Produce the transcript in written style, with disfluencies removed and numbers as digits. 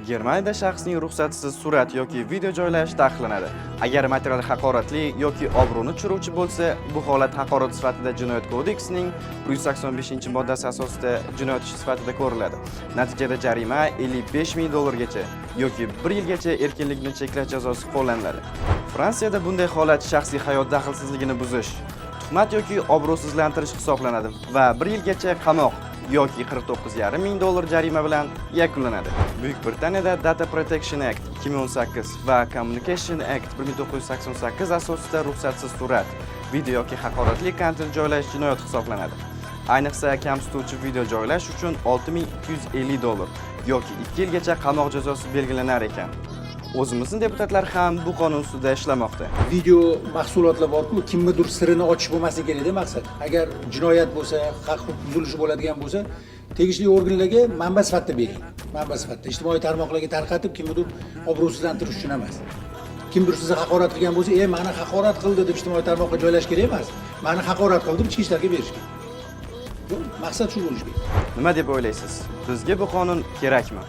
Germaniyada shaxsning ruxsatsiz surat yoki video joylash taqiqlanadi. Agar material haqoratli yoki obro'ni tushiruvchi bo'lsa, bu holat haqorat sifatida Jinoyat kodeksining 185-moddasi asosida jinoyat ishi sifatida ko'riladi. Natijada jarima 55 ming dollargacha yoki 1 yilgacha erkinlikni cheklash jazosi qo'llaniladi. Fransiyada bunday holat shaxsiy hayot daxlsizligini buzish, tuhmat yoki obro'sizlantirish hisoblanadi va 1 yilgacha qamoq yoki 49,5 ming dollar jarima bilan yakunlanadi. Buyuk Britaniyada Data Protection Act 2018 va Communication Act 1988 asosida ruxsatsiz surat, video yoki haqoratli kontent joylash jinoyat hisoblanadi. Ayniqsa kamsituvchi video joylash uchun 6250 dollar yoki 2 yilgacha qamoq jazosi belgilanar ekan. O'zimizning deputatlar ham bu qonun ustida ishlamoqda. Video mahsulotlar borku, kimnidir sirini ochish bo'lmasligi kerak-da maqsad. Agar jinoyat bo'lsa, haq buzilishi bo'ladigan bo'lsa, tegishli organlarga manba sifatida bering. Manba sifatida ijtimoiy tarmoqlarga tarqatib, kimnidir obro'sizlantirish uchun emas. Kimdir sizni haqorat qilgan bo'lsa, meni haqorat qildi deb ijtimoiy tarmoqqa joylash kerak emas. Meni haqorat qildi deb ichki ishlarga berish kerak. Bu maqsad shu bo'lishi kerak. Nima deb o'ylaysiz? Bizga bu qonun kerakmi?